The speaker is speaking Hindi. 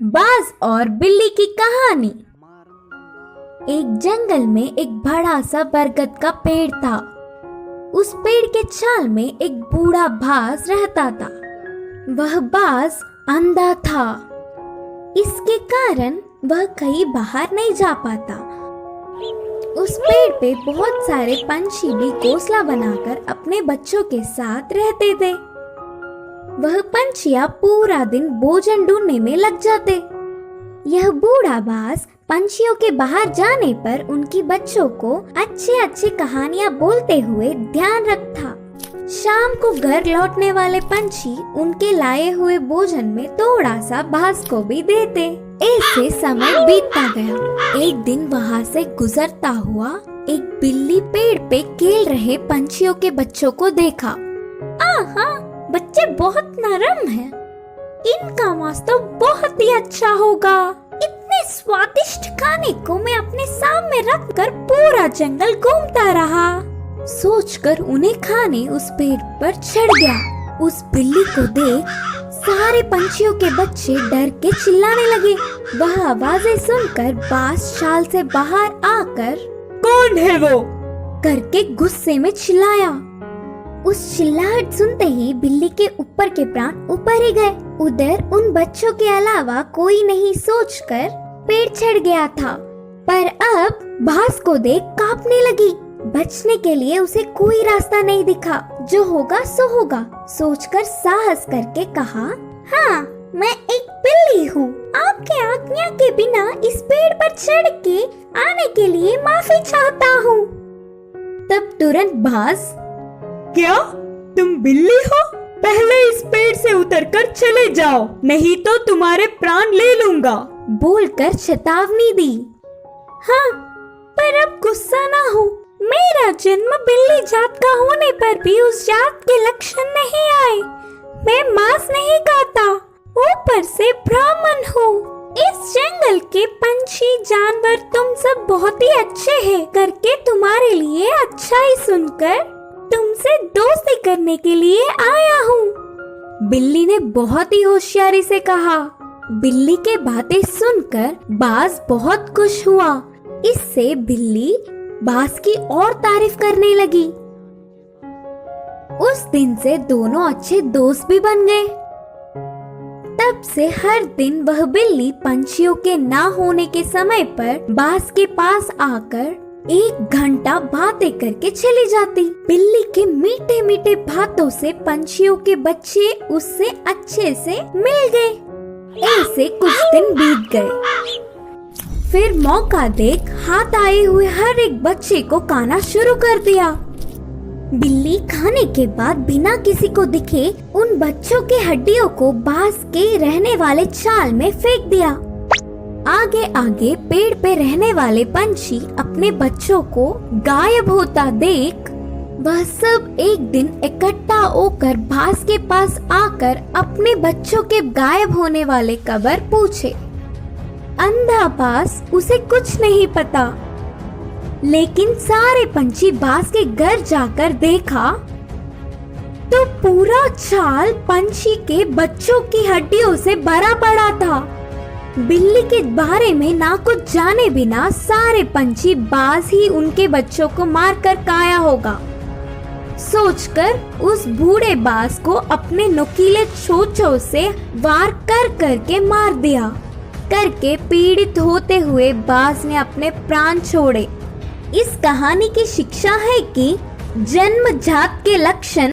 बाज और बिल्ली की कहानी। एक जंगल में एक बड़ा सा बरगद का पेड़ था। उस पेड़ के छाल में एक बूढ़ा बाज रहता था। वह बाज अंधा था, इसके कारण वह कहीं बाहर नहीं जा पाता। उस पेड़ पे बहुत सारे पंछी भी घोंसला बनाकर अपने बच्चों के साथ रहते थे। वह पंछियां पूरा दिन भोजन ढूंढने में लग जाते। यह बूढ़ा बाज पंछियों के बाहर जाने पर उनकी बच्चों को अच्छी अच्छी कहानियां बोलते हुए ध्यान रखता। शाम को घर लौटने वाले पंछी उनके लाए हुए भोजन में थोड़ा सा बाज को भी देते। ऐसे समय बीतता गया। एक दिन वहाँ से गुजरता हुआ एक बिल्ली पेड़ पे खेल रहे पंछियों के बच्चों को देखा। आहा, बच्चे बहुत नरम हैं। इनका मांस तो बहुत ही अच्छा होगा। इतने स्वादिष्ट खाने को मैं अपने सामने रखकर पूरा जंगल घूमता रहा। सोचकर उन्हें खाने उस पेड़ पर चढ़ गया। उस बिल्ली को देख सारे पंछियों के बच्चे डर के चिल्लाने लगे। वह आवाजें सुनकर बाज शाल से बाहर आकर कौन है वो करके गुस्से में चिल्लाया। उस चिल्लाहट सुनते ही बिल्ली के ऊपर के प्राण ऊपर ही गए। उधर उन बच्चों के अलावा कोई नहीं सोचकर पेड़ चढ़ गया था। पर अब बाज को देख कांपने लगी। बचने के लिए उसे कोई रास्ता नहीं दिखा। जो होगा सो होगा सोचकर साहस करके कहा, हाँ, मैं एक बिल्ली हूँ। आपके आज्ञा के बिना इस पेड़ पर चढ़ के आने के लिए माफी चाहता हूँ। तब तुरंत बाज, क्या तुम बिल्ली हो? पहले इस पेड़ से उतरकर चले जाओ, नहीं तो तुम्हारे प्राण ले लूंगा, बोलकर चेतावनी दी। हाँ, पर अब गुस्सा ना हो। मेरा जन्म बिल्ली जात का होने पर भी उस जात के लक्षण नहीं आए। मैं मांस नहीं खाता, ऊपर से ब्राह्मण हूँ। इस जंगल के पंछी जानवर तुम सब बहुत ही अच्छे हैं करके तुम्हारे लिए अच्छा ही सुनकर तुमसे दोस्ती करने के लिए आया हूँ। बिल्ली ने बहुत ही होशियारी से कहा। बिल्ली के बातें सुनकर बाज बहुत खुश हुआ। इससे बिल्ली बाज की और तारीफ करने लगी। उस दिन से दोनों अच्छे दोस्त भी बन गए। तब से हर दिन वह बिल्ली पंछियों के ना होने के समय पर बाज के पास आकर 1 घंटा बातें करके चली जाती। बिल्ली के मीठे मीठे बातों से पंछियों के बच्चे उससे अच्छे से मिल गए। ऐसे कुछ दिन बीत गए। फिर मौका देख हाथ आए हुए हर एक बच्चे को खाना शुरू कर दिया। बिल्ली खाने के बाद बिना किसी को दिखे उन बच्चों के हड्डियों को बाज के रहने वाले छाल में फेंक दिया। आगे आगे पेड़ पे रहने वाले पंछी अपने बच्चों को गायब होता देख वह सब एक दिन इकट्ठा होकर बाज के पास आकर अपने बच्चों के गायब होने वाले खबर पूछे। अंधा बाज उसे कुछ नहीं पता, लेकिन सारे पंछी बाज के घर जाकर देखा तो पूरा छाल पंछी के बच्चों की हड्डियों से भरा पड़ा था। बिल्ली के बारे में ना कुछ जाने बिना सारे पंछी बाज ही उनके बच्चों को मारकर खाया होगा सोचकर उस बूढ़े बाज को अपने नुकीले चोंचों से वार कर करके मार दिया। करके पीड़ित होते हुए बाज ने अपने प्राण छोड़े। इस कहानी की शिक्षा है कि जन्मजात के लक्षण